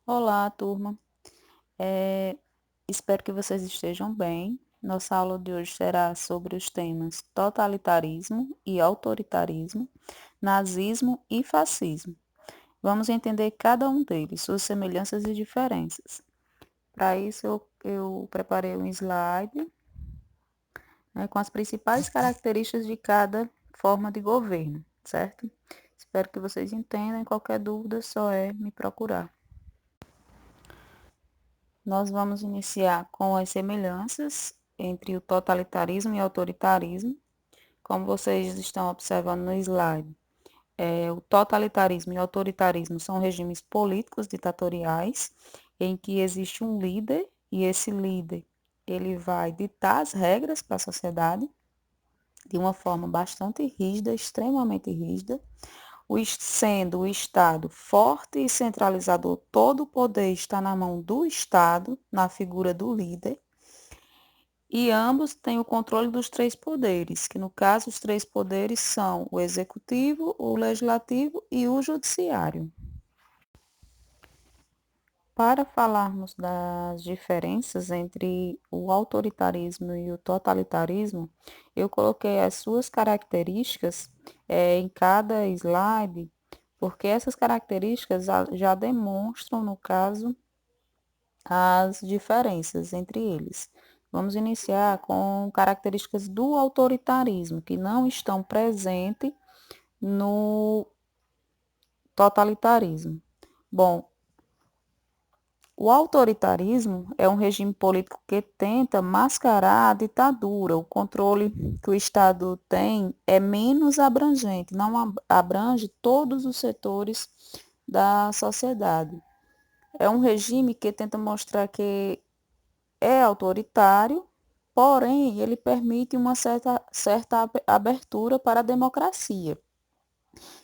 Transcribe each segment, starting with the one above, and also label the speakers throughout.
Speaker 1: Olá, turma. É, Espero que vocês estejam bem. Nossa aula de hoje será sobre os temas totalitarismo e autoritarismo, nazismo e fascismo. Vamos entender cada um deles, suas semelhanças e diferenças. Para isso, eu preparei um slide, né, com as principais características de cada forma de governo, certo? Espero que vocês entendam. Qualquer dúvida, só é me procurar. Nós vamos iniciar com as semelhanças entre o totalitarismo e autoritarismo. Como vocês estão observando no slide, o totalitarismo e o autoritarismo são regimes políticos ditatoriais em que existe um líder e esse líder ele vai ditar as regras para a sociedade de uma forma bastante rígida, extremamente rígida, sendo o Estado forte e centralizador, todo o poder está na mão do Estado, na figura do líder, e ambos têm o controle dos três poderes, que no caso os três poderes são o executivo, o legislativo e o judiciário. Para falarmos das diferenças entre o autoritarismo e o totalitarismo, eu coloquei as suas características em cada slide, porque essas características já demonstram, no caso, as diferenças entre eles. Vamos iniciar com características do autoritarismo, que não estão presentes no totalitarismo. Bom, o autoritarismo é um regime político que tenta mascarar a ditadura. O controle que o Estado tem é menos abrangente, não abrange todos os setores da sociedade. É um regime que tenta mostrar que é autoritário, porém ele permite uma certa abertura para a democracia.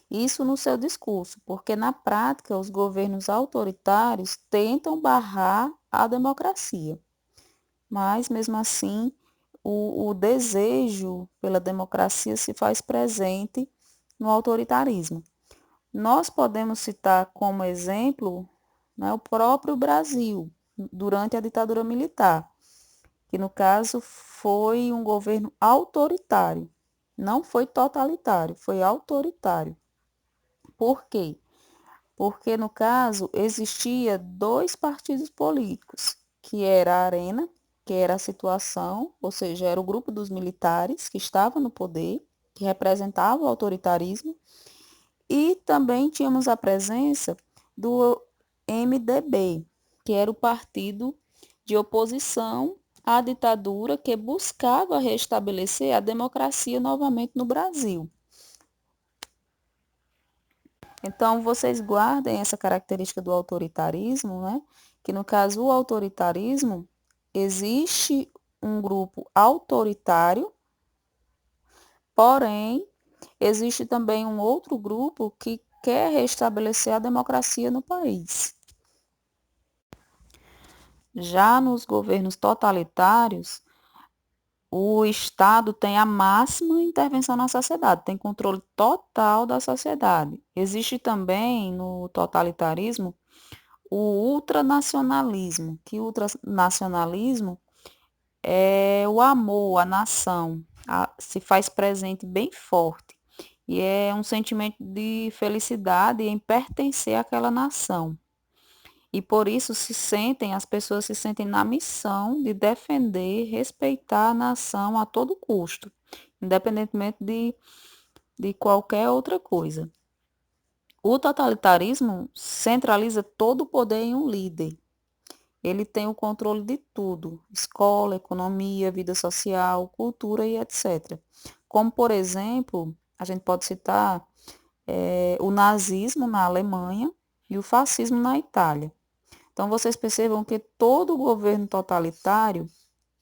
Speaker 1: Isso no seu discurso, porque na prática os governos autoritários tentam barrar a democracia. Mas, mesmo assim, o desejo pela democracia se faz presente no autoritarismo. Nós podemos citar como exemplo, né, o próprio Brasil, durante a ditadura militar, que no caso foi um governo autoritário, não foi totalitário, foi autoritário. Por quê? Porque no caso existia dois partidos políticos, que era a Arena, que era a situação, ou seja, era o grupo dos militares que estava no poder, que representava o autoritarismo, e também tínhamos a presença do MDB, que era o partido de oposição à ditadura que buscava restabelecer a democracia novamente no Brasil. Então, vocês guardem essa característica do autoritarismo, né? Que no caso, o autoritarismo, existe um grupo autoritário, porém, existe também um outro grupo que quer restabelecer a democracia no país. Já nos governos totalitários, o Estado tem a máxima intervenção na sociedade, tem controle total da sociedade. Existe também no totalitarismo o ultranacionalismo, que o ultranacionalismo é o amor à nação, se faz presente bem forte. E é um sentimento de felicidade em pertencer àquela nação. E por isso as pessoas se sentem na missão de defender, respeitar a nação a todo custo, independentemente de qualquer outra coisa. O totalitarismo centraliza todo o poder em um líder. Ele tem o controle de tudo: escola, economia, vida social, cultura e etc. Como, por exemplo, a gente pode citar o nazismo na Alemanha e o fascismo na Itália. Então, vocês percebam que todo governo totalitário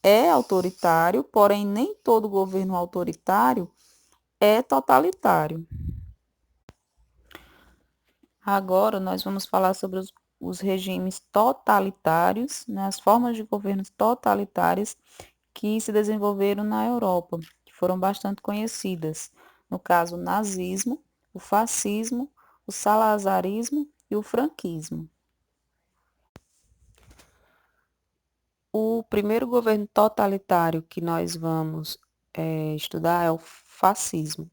Speaker 1: é autoritário, porém, nem todo governo autoritário é totalitário. Agora, nós vamos falar sobre os regimes totalitários, né, as formas de governos totalitários que se desenvolveram na Europa, que foram bastante conhecidas. No caso, o nazismo, o fascismo, o salazarismo e o franquismo. O primeiro governo totalitário que nós vamos estudar é o fascismo,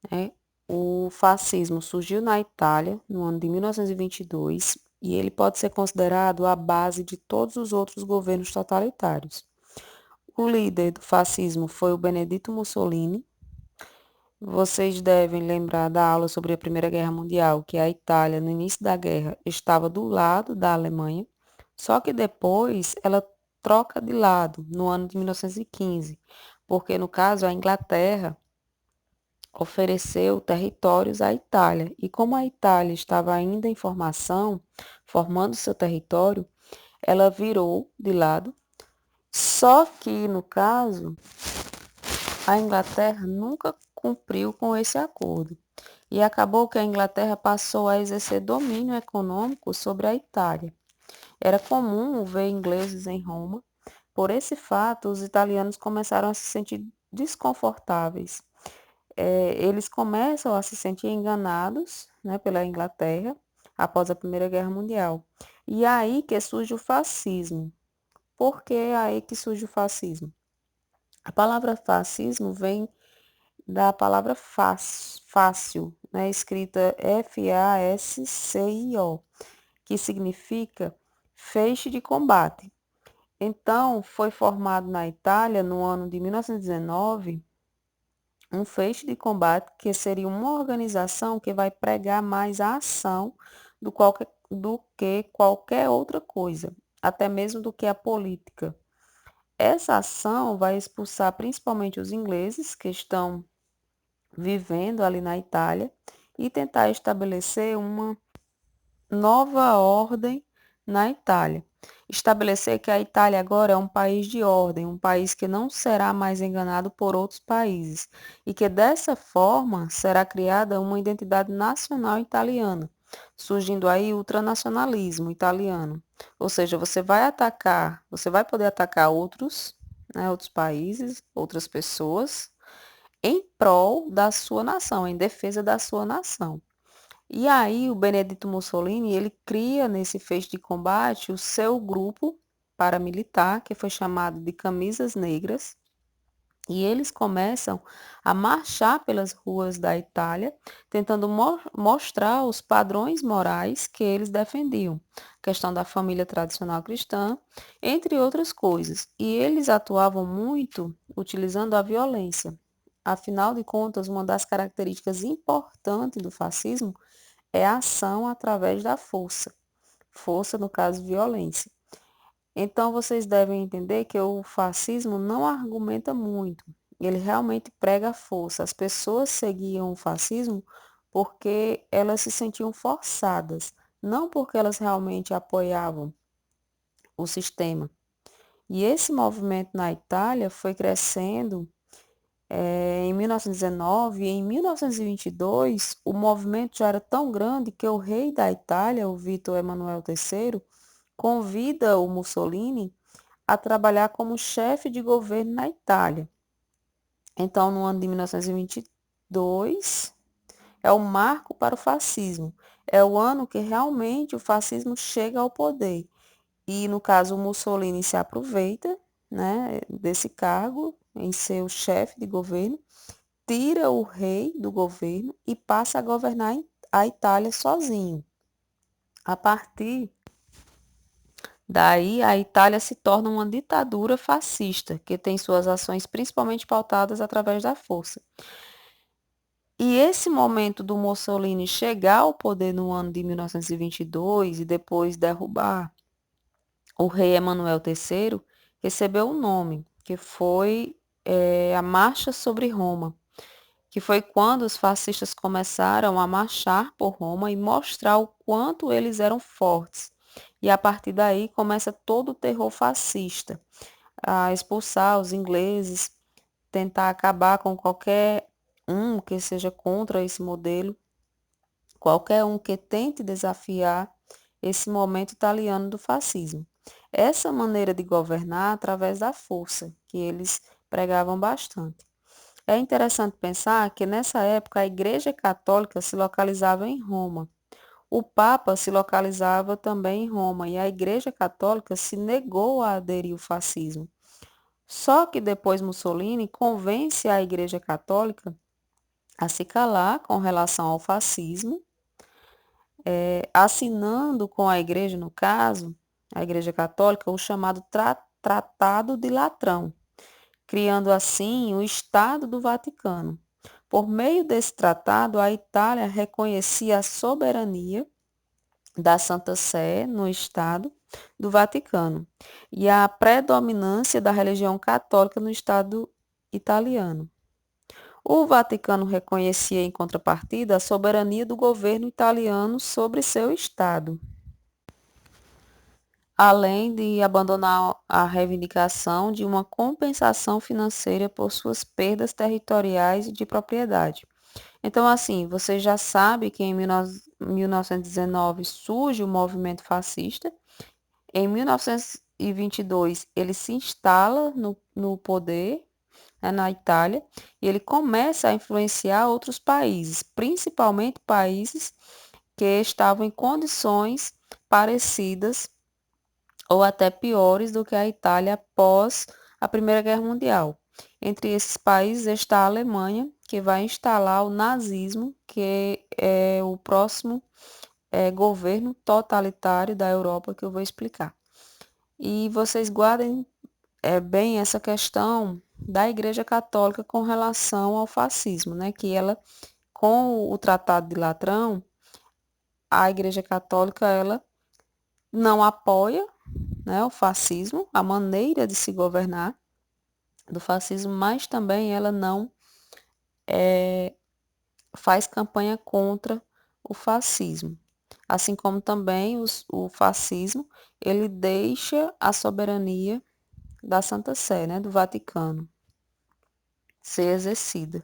Speaker 1: né? O fascismo surgiu na Itália no ano de 1922 e ele pode ser considerado a base de todos os outros governos totalitários. O líder do fascismo foi o Benedito Mussolini. Vocês devem lembrar da aula sobre a Primeira Guerra Mundial, que a Itália, no início da guerra, estava do lado da Alemanha, só que depois ela troca de lado no ano de 1915, porque no caso a Inglaterra ofereceu territórios à Itália, e como a Itália estava ainda em formação, formando seu território, ela virou de lado. Só que no caso a Inglaterra nunca cumpriu com esse acordo e acabou que a Inglaterra passou a exercer domínio econômico sobre a Itália. Era comum ver ingleses em Roma. Por esse fato, os italianos começaram a se sentir desconfortáveis. Eles começam a se sentir enganados, né, pela Inglaterra após a Primeira Guerra Mundial. E é aí que surge o fascismo. Por que é aí que surge o fascismo? A palavra fascismo vem da palavra fácil, né, escrita Fascio, que significa feixe de combate. Então, foi formado na Itália, no ano de 1919, um feixe de combate que seria uma organização que vai pregar mais a ação do que qualquer outra coisa, até mesmo do que a política. Essa ação vai expulsar principalmente os ingleses que estão vivendo ali na Itália e tentar estabelecer uma nova ordem na Itália. Estabelecer que a Itália agora é um país de ordem, um país que não será mais enganado por outros países e que dessa forma será criada uma identidade nacional italiana, surgindo aí o ultranacionalismo italiano. Ou seja, você vai poder atacar outros, né, outros países, outras pessoas, em prol da sua nação, em defesa da sua nação. E aí o Benedito Mussolini, ele cria nesse feixe de combate o seu grupo paramilitar, que foi chamado de Camisas Negras, e eles começam a marchar pelas ruas da Itália, tentando mostrar os padrões morais que eles defendiam, a questão da família tradicional cristã, entre outras coisas. E eles atuavam muito utilizando a violência. Afinal de contas, uma das características importantes do fascismo é a ação através da força. Força, no caso, violência. Então, vocês devem entender que o fascismo não argumenta muito. Ele realmente prega a força. As pessoas seguiam o fascismo porque elas se sentiam forçadas, não porque elas realmente apoiavam o sistema. E esse movimento na Itália foi crescendo em 1919 e em 1922, o movimento já era tão grande que o rei da Itália, o Vítor Emanuel III, convida o Mussolini a trabalhar como chefe de governo na Itália. Então, no ano de 1922, é o marco para o fascismo. É o ano que realmente o fascismo chega ao poder. E, no caso, o Mussolini se aproveita, né, desse cargo em ser o chefe de governo, tira o rei do governo e passa a governar a Itália sozinho. A partir daí, a Itália se torna uma ditadura fascista, que tem suas ações principalmente pautadas através da força. E esse momento do Mussolini chegar ao poder no ano de 1922 e depois derrubar o rei Emanuel III, recebeu um nome, que foi a Marcha sobre Roma, que foi quando os fascistas começaram a marchar por Roma e mostrar o quanto eles eram fortes. E a partir daí começa todo o terror fascista, a expulsar os ingleses, tentar acabar com qualquer um que seja contra esse modelo, qualquer um que tente desafiar esse momento italiano do fascismo. Essa maneira de governar através da força, que eles pregavam bastante. É interessante pensar que nessa época a Igreja Católica se localizava em Roma. O Papa se localizava também em Roma e a Igreja Católica se negou a aderir ao fascismo. Só que depois Mussolini convence a Igreja Católica a se calar com relação ao fascismo, assinando com a Igreja, no caso, a Igreja Católica, o chamado Tratado de Latrão, criando assim o Estado do Vaticano. Por meio desse tratado, a Itália reconhecia a soberania da Santa Sé no Estado do Vaticano e a predominância da religião católica no Estado italiano. O Vaticano reconhecia, em contrapartida, a soberania do governo italiano sobre seu Estado, além de abandonar a reivindicação de uma compensação financeira por suas perdas territoriais e de propriedade. Então, assim, você já sabe que em 1919 surge o movimento fascista. Em 1922, ele se instala no poder, né, na Itália, e ele começa a influenciar outros países, principalmente países que estavam em condições parecidas ou até piores do que a Itália após a Primeira Guerra Mundial. Entre esses países está a Alemanha, que vai instalar o nazismo, que é o próximo governo totalitário da Europa que eu vou explicar. E vocês guardem bem essa questão da Igreja Católica com relação ao fascismo, né? Que ela, com o Tratado de Latrão, a Igreja Católica ela não apoia, né, o fascismo, a maneira de se governar do fascismo, mas também ela não faz campanha contra o fascismo. Assim como também o fascismo, ele deixa a soberania da Santa Sé, né, do Vaticano, ser exercida.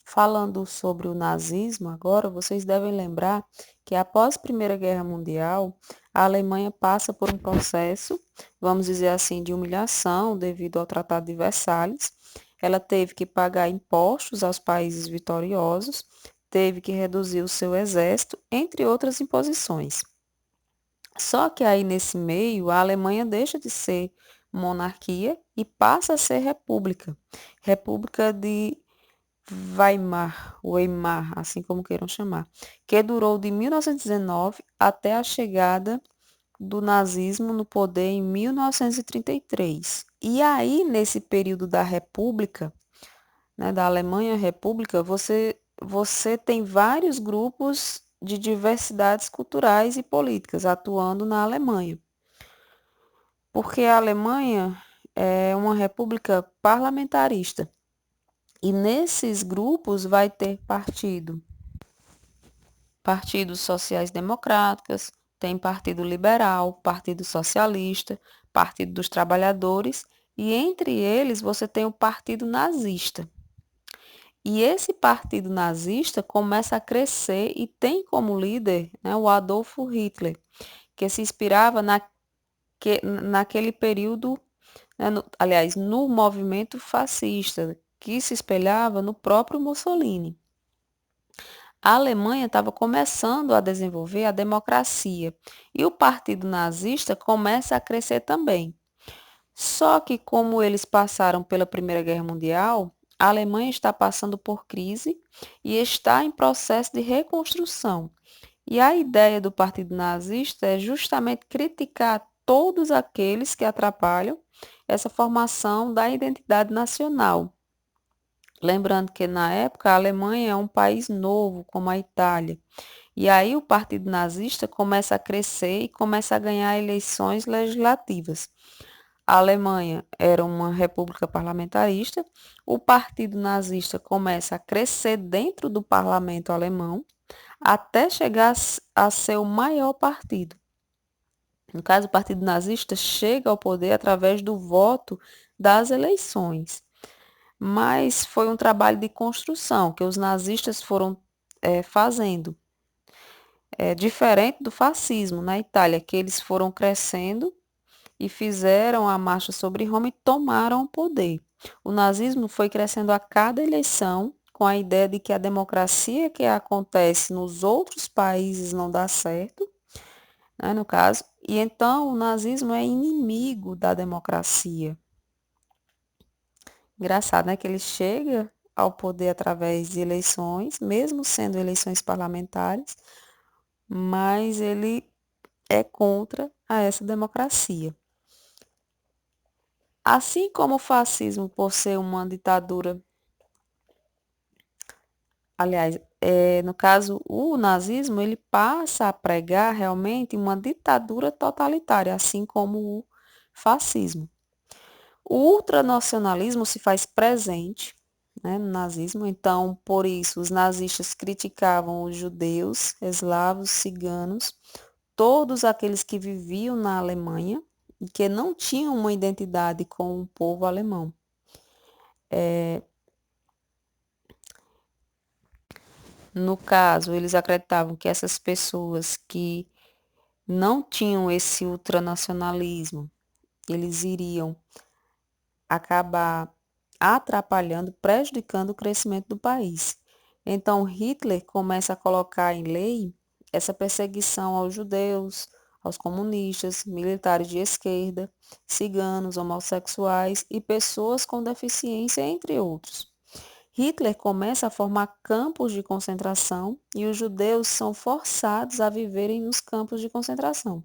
Speaker 1: Falando sobre o nazismo agora, vocês devem lembrar que após a Primeira Guerra Mundial, a Alemanha passa por um processo, vamos dizer assim, de humilhação devido ao Tratado de Versalhes. Ela teve que pagar impostos aos países vitoriosos, teve que reduzir o seu exército, entre outras imposições. Só que aí nesse meio, a Alemanha deixa de ser monarquia e passa a ser república. República de Weimar, assim como queiram chamar, que durou de 1919 até a chegada do nazismo no poder em 1933. E aí, nesse período da República, né, da Alemanha República, você tem vários grupos de diversidades culturais e políticas atuando na Alemanha. Porque a Alemanha é uma república parlamentarista. E nesses grupos vai ter partidos sociais democráticos, tem partido liberal, partido socialista, partido dos trabalhadores, e entre eles você tem o partido nazista. E esse partido nazista começa a crescer e tem como líder, né, o Adolfo Hitler, que se inspirava naquele período, né, no movimento fascista, que se espelhava no próprio Mussolini. A Alemanha estava começando a desenvolver a democracia e o partido nazista começa a crescer também. Só que, como eles passaram pela Primeira Guerra Mundial, a Alemanha está passando por crise e está em processo de reconstrução. E a ideia do partido nazista é justamente criticar todos aqueles que atrapalham essa formação da identidade nacional. Lembrando que na época a Alemanha é um país novo, como a Itália. E aí o partido nazista começa a crescer e começa a ganhar eleições legislativas. A Alemanha era uma república parlamentarista, o partido nazista começa a crescer dentro do parlamento alemão, até chegar a ser o maior partido. No caso, o partido nazista chega ao poder através do voto das eleições. Mas foi um trabalho de construção que os nazistas foram fazendo. Diferente do fascismo na Itália, que eles foram crescendo e fizeram a marcha sobre Roma e tomaram o poder. O nazismo foi crescendo a cada eleição com a ideia de que a democracia que acontece nos outros países não dá certo, né, no caso, e então o nazismo é inimigo da democracia. Engraçado, né, que ele chega ao poder através de eleições, mesmo sendo eleições parlamentares, mas ele é contra a essa democracia. Assim como o fascismo, por ser uma ditadura, aliás, no caso, o nazismo, ele passa a pregar realmente uma ditadura totalitária, assim como o fascismo. O ultranacionalismo se faz presente, né, no nazismo, então, por isso, os nazistas criticavam os judeus, eslavos, ciganos, todos aqueles que viviam na Alemanha e que não tinham uma identidade com o povo alemão. No caso, eles acreditavam que essas pessoas que não tinham esse ultranacionalismo, eles iriam acabar atrapalhando, prejudicando o crescimento do país. Então, Hitler começa a colocar em lei essa perseguição aos judeus, aos comunistas, militares de esquerda, ciganos, homossexuais e pessoas com deficiência, entre outros. Hitler começa a formar campos de concentração e os judeus são forçados a viverem nos campos de concentração.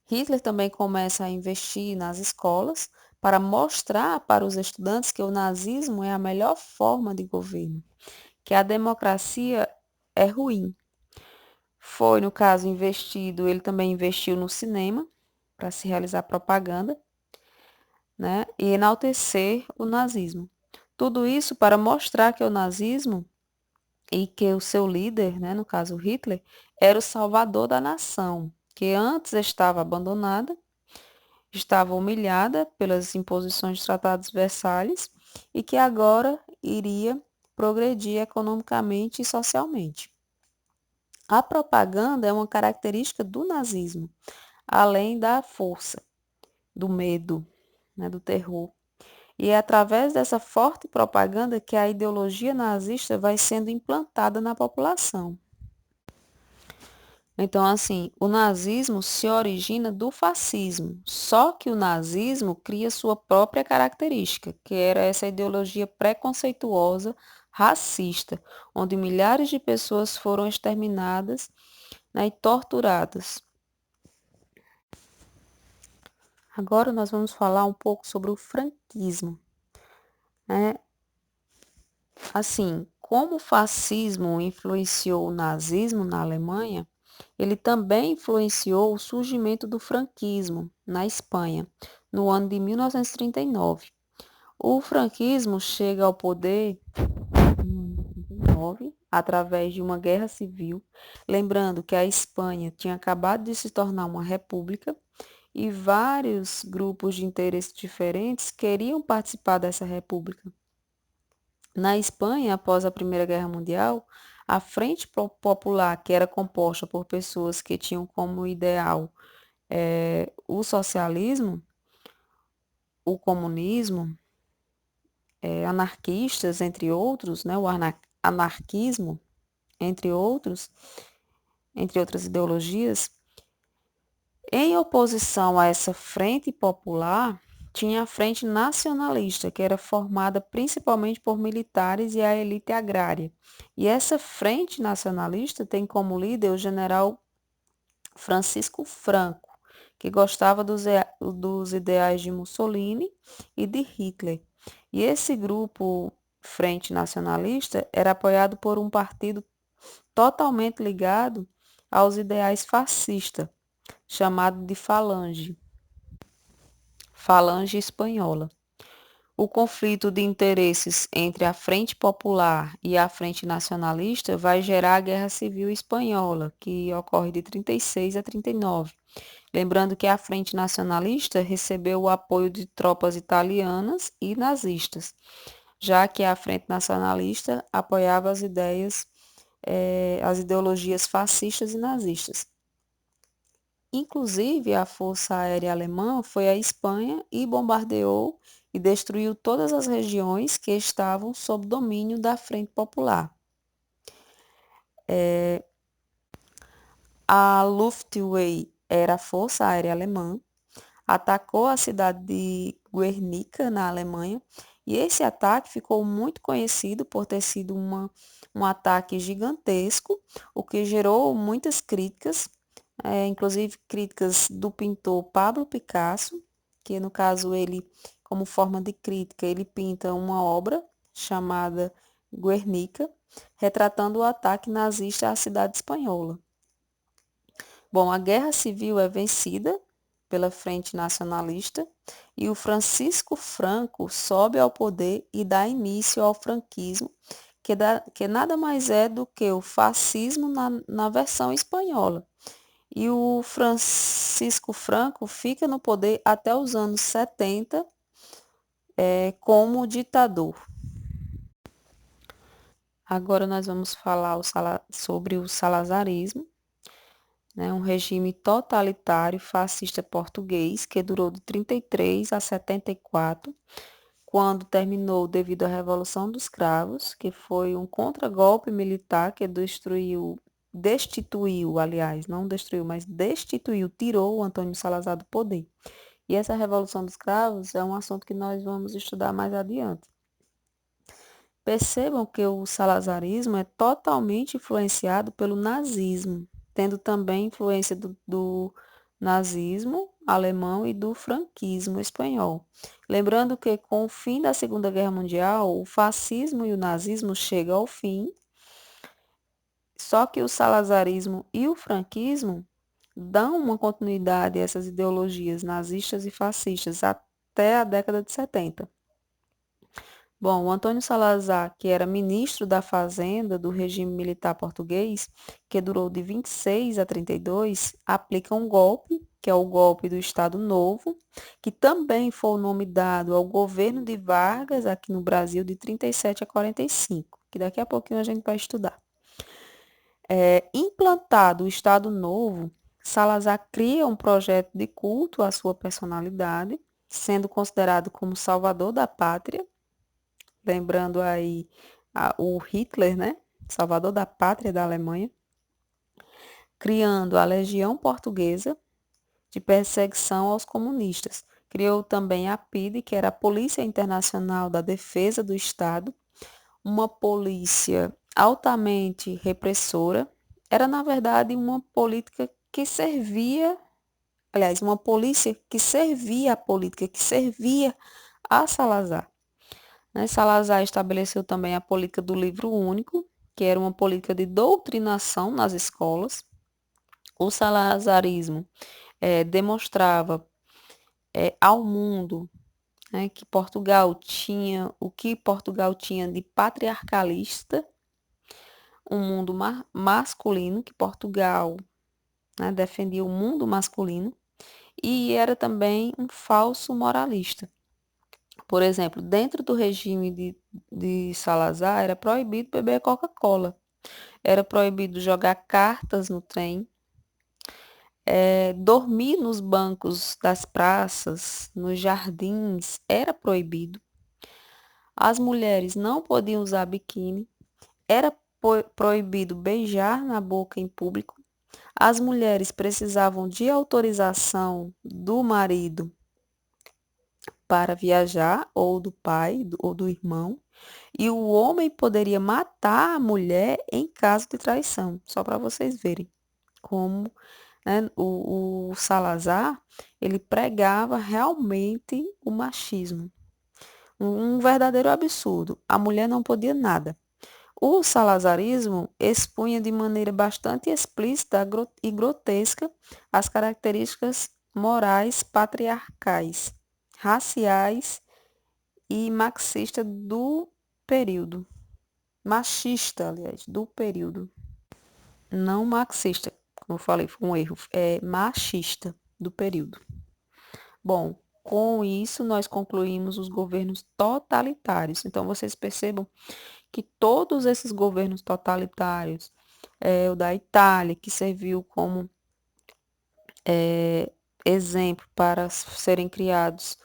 Speaker 1: Hitler também começa a investir nas escolas para mostrar para os estudantes que o nazismo é a melhor forma de governo, que a democracia é ruim. Foi, no caso, investido, ele também investiu no cinema para se realizar propaganda, né, e enaltecer o nazismo. Tudo isso para mostrar que o nazismo e que o seu líder, né, no caso Hitler, era o salvador da nação, que antes estava abandonada, estava humilhada pelas imposições dos tratados de Versalhes e que agora iria progredir economicamente e socialmente. A propaganda é uma característica do nazismo, além da força, do medo, né, do terror. E é através dessa forte propaganda que a ideologia nazista vai sendo implantada na população. Então, assim, o nazismo se origina do fascismo, só que o nazismo cria sua própria característica, que era essa ideologia preconceituosa, racista, onde milhares de pessoas foram exterminadas, né, e torturadas. Agora nós vamos falar um pouco sobre o franquismo, né? Assim, como o fascismo influenciou o nazismo na Alemanha, ele também influenciou o surgimento do franquismo na Espanha, no ano de 1939. O franquismo chega ao poder em 1939, através de uma guerra civil, lembrando que a Espanha tinha acabado de se tornar uma república e vários grupos de interesse diferentes queriam participar dessa república. Na Espanha, após a Primeira Guerra Mundial, a Frente Popular, que era composta por pessoas que tinham como ideal o socialismo, o comunismo, anarquistas, entre outros, né, o anarquismo, entre outros, entre outras ideologias, em oposição a essa Frente Popular, tinha a Frente Nacionalista, que era formada principalmente por militares e a elite agrária. E essa Frente Nacionalista tem como líder o general Francisco Franco, que gostava dos ideais de Mussolini e de Hitler. E esse grupo Frente Nacionalista era apoiado por um partido totalmente ligado aos ideais fascistas, chamado de Falange Espanhola. O conflito de interesses entre a Frente Popular e a Frente Nacionalista vai gerar a Guerra Civil Espanhola, que ocorre de 36 a 39. Lembrando que a Frente Nacionalista recebeu o apoio de tropas italianas e nazistas, já que a Frente Nacionalista apoiava as ideologias fascistas e nazistas. Inclusive, a Força Aérea Alemã foi à Espanha e bombardeou e destruiu todas as regiões que estavam sob domínio da Frente Popular. A Luftwaffe era a Força Aérea Alemã, atacou a cidade de Guernica, na Alemanha, e esse ataque ficou muito conhecido por ter sido um ataque gigantesco, o que gerou muitas críticas, inclusive críticas do pintor Pablo Picasso, que no caso ele, como forma de crítica, ele pinta uma obra chamada Guernica, retratando o ataque nazista à cidade espanhola. Bom, a guerra civil é vencida pela Frente Nacionalista e o Francisco Franco sobe ao poder e dá início ao franquismo, que nada mais é do que o fascismo na versão espanhola. E o Francisco Franco fica no poder até os anos 70 como ditador. Agora nós vamos falar sobre o salazarismo, né, um regime totalitário fascista português que durou de 33 a 74, quando terminou devido à Revolução dos Cravos, que foi um contragolpe militar que destituiu, aliás, não destruiu, mas destituiu, tirou o Antônio Salazar do poder. E essa Revolução dos Cravos é um assunto que nós vamos estudar mais adiante. Percebam que o salazarismo é totalmente influenciado pelo nazismo, tendo também influência do nazismo alemão e do franquismo espanhol. Lembrando que com o fim da Segunda Guerra Mundial, o fascismo e o nazismo chegam ao fim, só que o salazarismo e o franquismo dão uma continuidade a essas ideologias nazistas e fascistas até a década de 70. Bom, o Antônio Salazar, que era ministro da Fazenda do regime militar português, que durou de 26 a 32, aplica um golpe, que é o golpe do Estado Novo, que também foi o nome dado ao governo de Vargas aqui no Brasil de 37 a 45, que daqui a pouquinho a gente vai estudar. Implantado o Estado Novo, Salazar cria um projeto de culto à sua personalidade, sendo considerado como salvador da pátria, lembrando aí o Hitler, né? Salvador da pátria da Alemanha, criando a Legião Portuguesa de perseguição aos comunistas. Criou também a PIDE, que era a Polícia Internacional da Defesa do Estado, uma polícia altamente repressora. Era, na verdade, uma política que servia, aliás, uma polícia que servia à política, que servia a Salazar. Salazar estabeleceu também a política do livro único, que era uma política de doutrinação nas escolas. O salazarismo demonstrava ao mundo, né, que Portugal tinha o que Portugal tinha de patriarcalista, um mundo masculino, que Portugal, né, defendia o mundo masculino, e era também um falso moralista. Por exemplo, dentro do regime de Salazar, era proibido beber Coca-Cola, era proibido jogar cartas no trem, dormir nos bancos das praças, nos jardins, era proibido. As mulheres não podiam usar biquíni, era proibido beijar na boca em público. As mulheres precisavam de autorização do marido para viajar, ou do pai, ou do irmão, e o homem poderia matar a mulher em caso de traição, só para vocês verem como, né, o Salazar, ele pregava realmente o machismo, um verdadeiro absurdo. A mulher não podia nada. O salazarismo expunha de maneira bastante explícita e grotesca as características morais patriarcais, raciais e marxista do período. Machista, aliás, do período. Não marxista, como eu falei, foi um erro. É machista do período. Bom, com isso nós concluímos os governos totalitários. Então, vocês percebam que todos esses governos totalitários, o da Itália, que serviu como exemplo para serem criados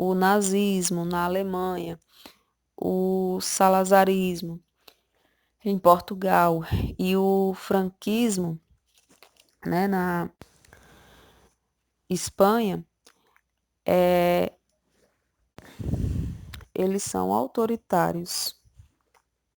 Speaker 1: o nazismo na Alemanha, o salazarismo em Portugal e o franquismo, né, na Espanha, eles são autoritários.